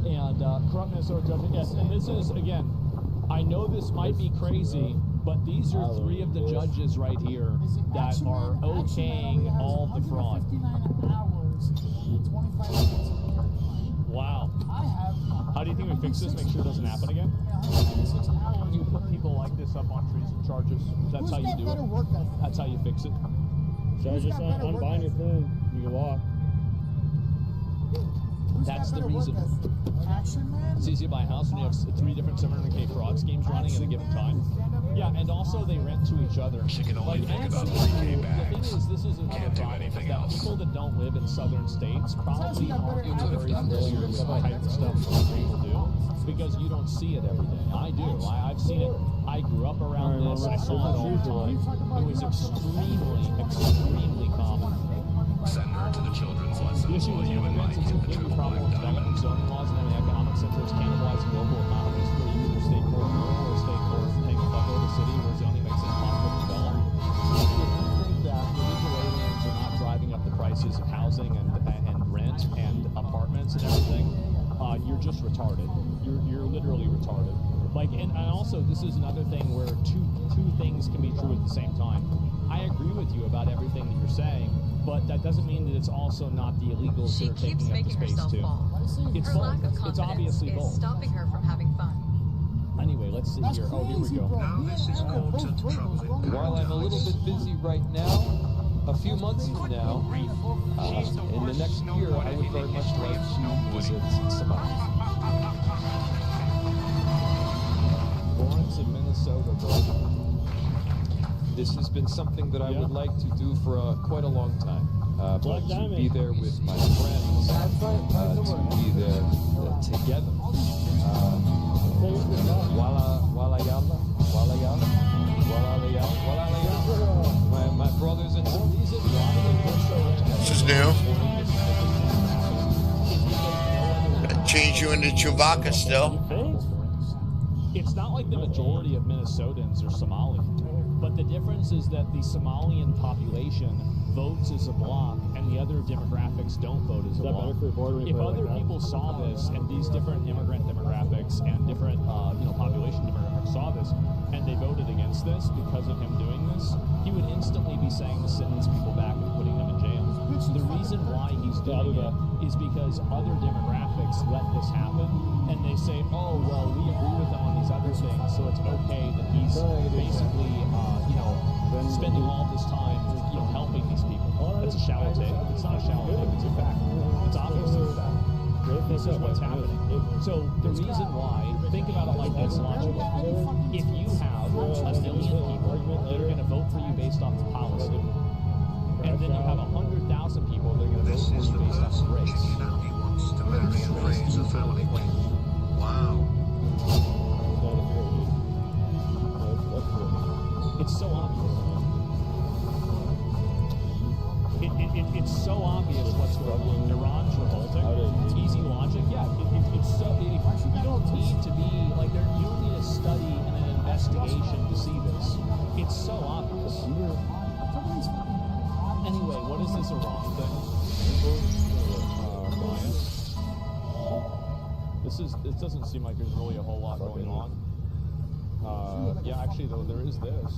And corrupt Minnesota judges. Yes, and this is, again, I know this might be crazy, but these are 3 of the judges right here that are okaying all the fraud. Wow. How do you think we fix this? Make sure it doesn't happen again? You put people like this up on treason charges. That's how you do it. That's how you fix it. So I just unbind your thing. You can walk. That's the reason. It's easy to buy a house when you have 3 different 700K fraud schemes running at a given time. Yeah, and also they rent to each other. She can only think about actually, 3K the thing bags. is, this is another Can't do problem, anything is that else. people that don't live in southern states probably aren't even very familiar with the type of stuff that people do, because you don't see it every day. I do. I've seen it. I grew up around this. I saw it all the time. It was extremely common. Send her to the children's The lessons issue while with you and Mike immigrants is hit a the big true problem with black diamond. developing zoning laws and having economic centers cannibalizing local economies for either state court or state court paying a buckload of city where zoning makes it impossible to develop. If you think that illegal aliens are not driving up the prices of housing and rent and apartments and everything, you're just retarded. You're literally retarded. Like, and also this is another thing where two things can be true at the same time. I agree with you about everything that you're saying, but that doesn't mean that it's also not the illegals She that are keeps taking up the making space herself too. fall. It's Her both. lack of It's confidence obviously is both. stopping her from having fun. Anyway, let's see here. Oh, here we go. Now this is content troubling While I'm a little bit busy right now, a few months from now, in the next year, I would very much like to visit Somalia. Lawrence in Minnesota, bro. This has been something that I would like to do for quite a long time. But to be there with my friends, to be there together. My brothers and sisters. This is new. Change you into Chewbacca still. It's not like the majority of Minnesotans are Somali, but the difference is that the Somalian population votes as a bloc, and the other demographics don't vote as a bloc. If other people saw this, and these different immigrant demographics and different population demographics saw this, and they voted against this because of him doing this, he would instantly be saying to send these people back and putting them in jail. The reason why he's doing it is because other demographics let this happen, and they say, oh, well, we agree with them on these other things, so it's okay that he's basically, spending all this time, helping these people. That's a shallow take. It's not a shallow take, it's a fact. It's obviously a fact. This is what's happening. So the reason why, think about it like this logically. If you have 1 million people that are going to vote for you based off of policy, and then you have 100,000 people that are going to vote for you based off of race, He wants to marry and raise a family. Wow. it's so obvious. It's so obvious what's going on. Iran's revolting. It's easy logic. Yeah, it's so. You don't need to be like there. You don't need a study and an investigation to see this. It's so obvious. Anyway, what is this Iran thing? This doesn't seem like there's really a whole lot going on. Yeah, actually, though, there is this.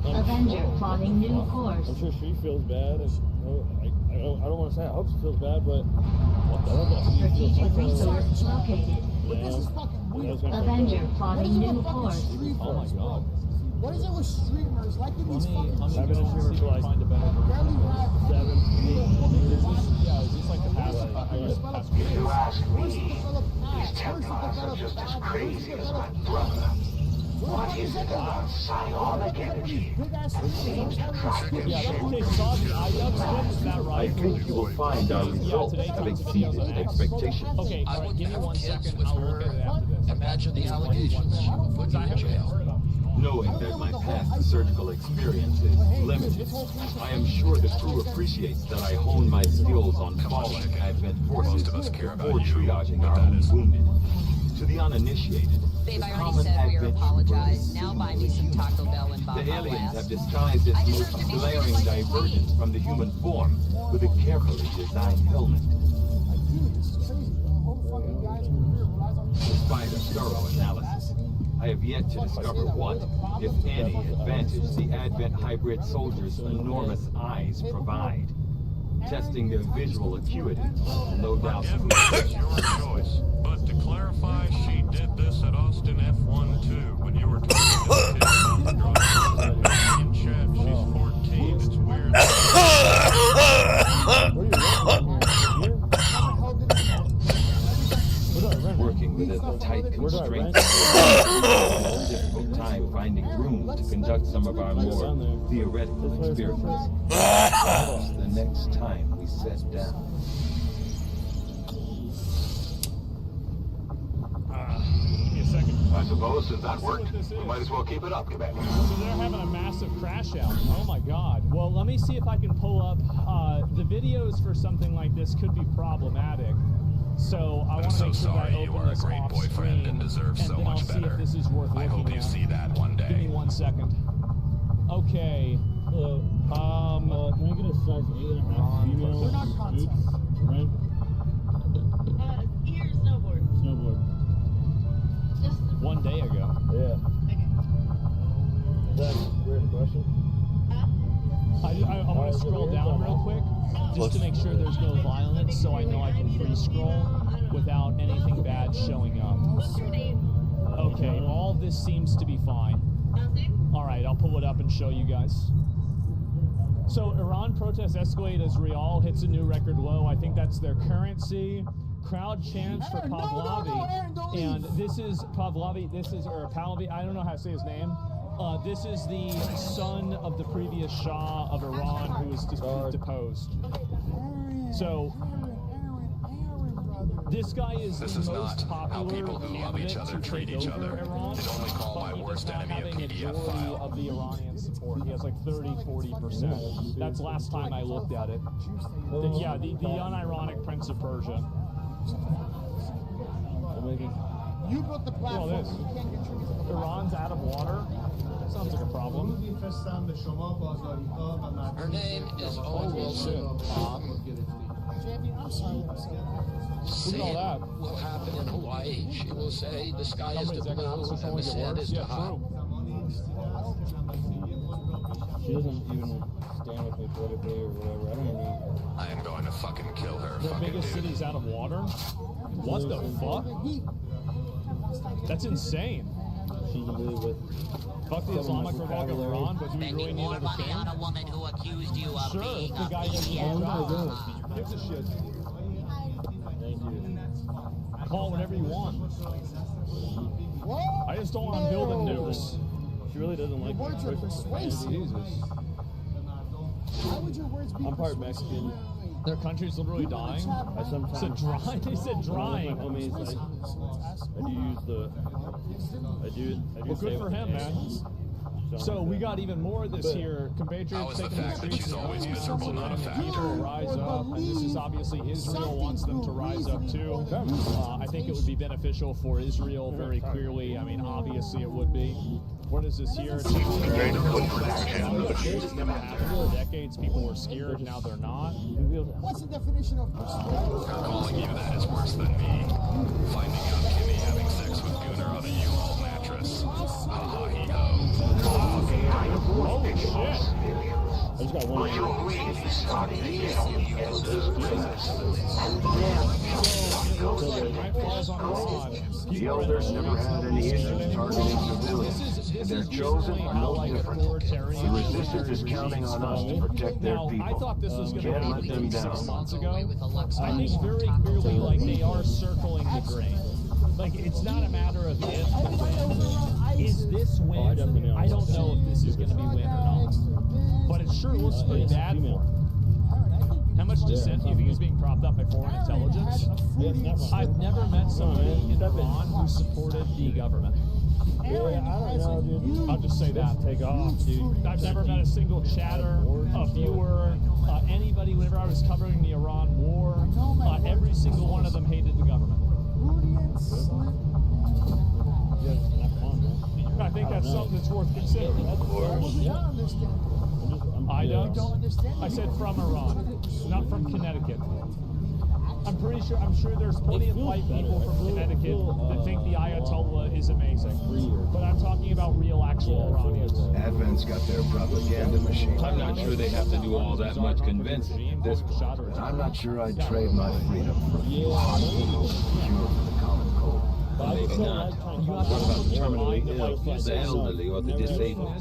Avenger plotting new course. I'm sure she feels bad. I don't want to say I hope she feels bad, but what the hell? Strategic resource located. Yeah. Avenger plotting new course. Oh my god. What is it with streamers? Like in these fucking I've been a streamer for like barely have 7, 8 Yeah, it's just like the past. If you ask me, these Templars are just as crazy as my brother. What is it about psionic energy that seems to try to I think you will find our results have exceeded expectations. Okay, all right, give me 1 second. I'll look at it after this. Imagine the allegations. Put you in jail. Knowing that my past surgical experience is limited, I am sure the crew appreciates that I hone my skills on fallen Advent forces before triaging our own wounded. To the uninitiated, Babe, the I already common said we were Advent apologized. Now buy me some Taco Bell and Baja the aliens have Blast. disguised its most glaring divergence from the human form with a carefully designed helmet. Despite a thorough analysis, I have yet to discover what, if any, advantage the Advent hybrid soldiers' enormous eyes provide. Testing their visual acuity, no doubt. It's your choice. But to clarify, she did this at Austin F1 too. When you were talking to the kid on the drugs. In chat, she's 14. It's weird. Working within the tight constraints, a difficult time finding room to conduct some of our more theoretical experiments. Perhaps the next time we sit down. Give me a second. I suppose since that worked, we might as well keep it up, Commander. So they're having a massive crash out. Oh my god. Well, let me see if I can pull up the videos for something like this could be problematic. So I want to make sure that I open this off screen, and then I'll see if this is worth looking at. I hope you see that one day. Give me 1 second. Okay. Hello. Can I get a size 8.5 female? They're not concepts. Right? Here, snowboard. Snowboard. Just 1 day ago. Yeah. Is that a weird question? I want to scroll down real quick, just to make sure there's no violence, so I know I can free scroll without anything bad showing up. Okay, all this seems to be fine. All right, I'll pull it up and show you guys. So Iran protests escalate as Rial hits a new record low. I think that's their currency. Crowd chants for Pahlavi, and this is Pahlavi. Or Pahlavi. I don't know how to say his name. This is the son of the previous Shah of Iran who was deposed. So this guy is This the is most not how popular people who love each other treat each other. Iran, They only call but my he worst does not enemy a have PDF majority file. of the Iranian support. He has like 30-40%. That's last time I looked at it. Yeah, the unironic Prince of Persia. You built the platform. Look at this. You can't contribute to the Iran's out of water. Sounds like a problem. Her name is Owen Wilson. Jamie, I'm sorry. Same will happen in Hawaii. She will say the sky is the blue and the sand is the hot. She doesn't even stand with me politically or whatever. I don't even know. I am going to fucking kill her. The Fucking biggest dude. city's out of water? What the fuck? That's insane. She's really with. Fuck the Islamic Republic of Iran, but do we really need another king? on a woman who accused you of Sure, being the a guy doesn't PDF. know. Gives a shit. Thank you. Call whatever you want. I just don't want to build the nukes. She really doesn't like me. Words are persuasive. Jesus. Why would your words be I'm part Mexican. Their country's literally dying. I sometimes. Said dry. They said drying. My homies, I do use the. I do Well, good say for what him, they man. say. So we got even more of this here. Compatriots How is the taking the fact that streets she's and always urging miserable not a people factor? to rise up, and this is obviously Israel wants them to rise up too. I think it would be beneficial for Israel very clearly. I mean, obviously it would be. What is this here? For decades, people were scared. Now they're not. What's the definition of persuasive? Her calling you that is worse than me. Finding out Kimmy having sex with Gunnar on a U-Haul mattress. Ha ha he ho. Holy shit! I just got one. You're really starting to get on the end of this. And then, So, guys on Iran. The Elders never had any issues targeting civilians, and their chosen are no different. The Resistance is counting on us to protect their Now, people. I thought this was going Can't to let be the them thing 6 down. months ago. I think very clearly, like, they are circling the grain. Like, it's not a matter of if or when. Is this win? I don't know if this is going to be win or not. But it sure looks pretty bad for him. How much dissent do you think is being propped up by foreign intelligence? I've never met somebody in Iran who supported the government. Yeah, I don't know, dude. I'll just say that. Take off, dude. I've never met a single chatter, a viewer, anybody, whenever I was covering the Iran war, every single one of them hated the government. I think that's something that's worth considering. I don't. I said from Iran, not from Connecticut. I'm sure there's plenty of white people from Connecticut that think the Ayatollah is amazing. But I'm talking about real, actual Iranians. Advent's got their propaganda machine. I'm not sure they have to do all that much convincing at this point. I'm not sure I'd trade my freedom for a few hospitals cure for the common cold. Maybe not. What about the terminally ill, the elderly, or the disabled?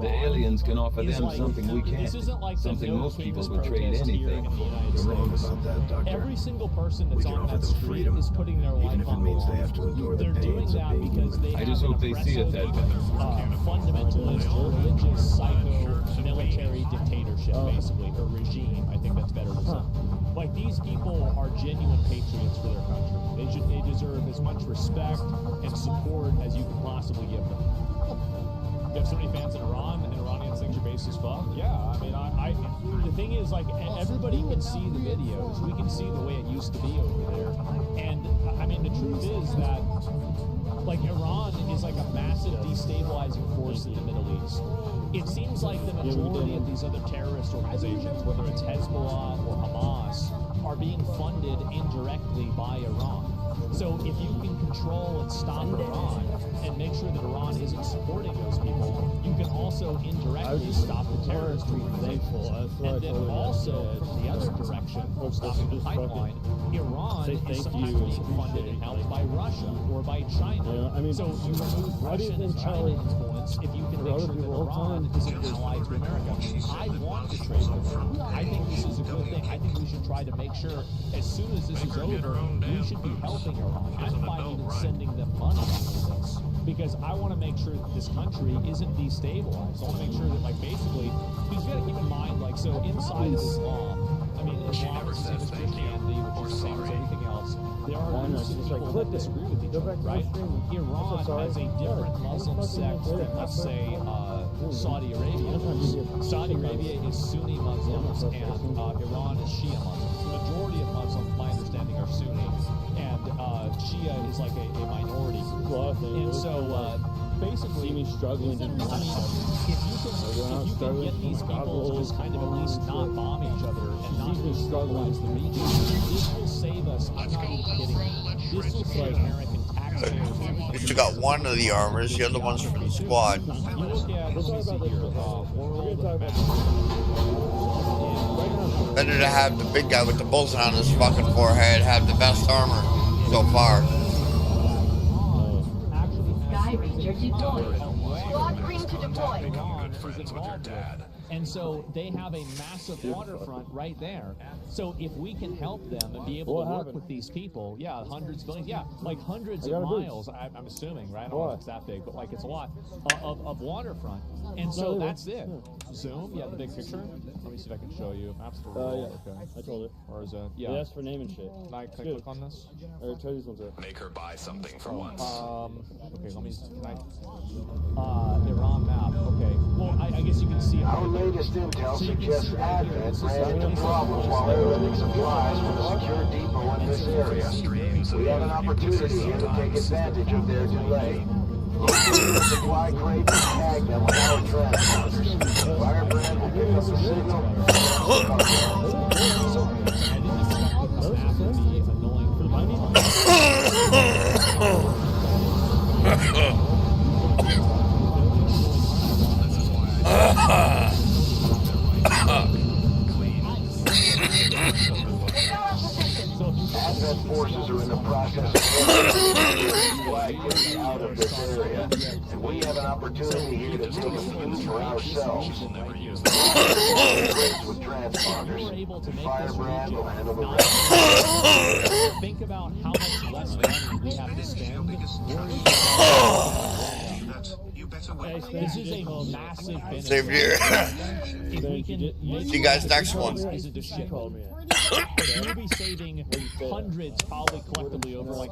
The aliens can offer them something we can't. Something most people would trade anything for. You're wrong about that, Doctor. Every single person We that's can on offer that them street freedom, is putting their life even if it on means the they have to endure the They're doing pains of that being because they I have just an hope they see it that way. fundamentalist, religious, psycho, military dictatorship, basically, or regime. I think that's better to say. Like, these people are genuine patriots for their country. They deserve as much respect and support as you can possibly give them. You have so many fans in Iran, and Iranians think your base is fuck. Yeah, I mean, the thing is, like, everybody can see the videos. We can see the way it used to be over there. And, I mean, the truth is that, like, Iran is like a massive destabilizing force in the Middle East. It seems like the majority of these other terrorist organizations, whether it's Hezbollah or Hamas, are being funded indirectly by Iran. So if you can control and stop Iran and make sure that Iran isn't supporting those people, you can also indirectly stop the terrorist organizations. And then also, from the other direction, from stopping the pipeline, Iran is sometimes being funded and helped by Russia or by China. So you remove Russian and China influence if you can make sure that Iran is an ally to America. I want to trade with them. I think this is a good thing. I think we should try to make sure as soon as this is over, we should be helping Iran. I'm fine even sending them money for this because I want to make sure that this country isn't destabilized. I want to make sure that, like, basically, because you got to keep in mind, like, so inside of Islam, I mean, Islam is the same as Christianity, which is the same as everything else. There are groups of people that disagree with each other, right? Iran has a different Muslim sect than, let's say, Saudi Arabia. Saudi Arabia is Sunni Muslims, and Iran is Shia Muslims. The majority of Muslims, my understanding, are Sunni, and Shia is like a minority. And so, basically, me struggling. I mean, if you can get these people to just kind of at least not bomb each other and not destabilize the region, this will save us. I'm not even kidding. This will save American taxpayers. We still got one of the armors, the other one's for the squad. You look at, let me see here, world map. Better to have the big guy with the bullseye on his fucking forehead have the best armor so far. Sky Ranger deployed. Squad green to deploy. And so they have a massive waterfront right there. So if we can help them and be able to work with these people, yeah, hundreds, billions, yeah, like hundreds of miles, I'm assuming, right? I don't know if it's that big, but like it's a lot of waterfront. And so that's it. Zoom, yeah, the big picture. Let me see if I can show you. Maps to world, okay. I told her. Or is it? Yeah. Yes, for name and shit. Can I click on this? Or try these ones out. Make her buy something for once. Okay, let me, Iran map, okay. Well, I guess you can see Our latest intel suggests Advent ran into problems while airlifting supplies from a secure depot in this area. We have an opportunity here to take advantage of their delay. Locate the supply crate and tag them with our transponders. Firebrand will pick up the signal. Advent forces are in the process process flag getting out of this area, and we have an opportunity here to take a few for ourselves. With transponders, Firebrand will handle the rest. Think about how much less money we have to spend. This is a massive benefit. Same here. See you guys next one. You'll be saving hundreds, probably collectively over like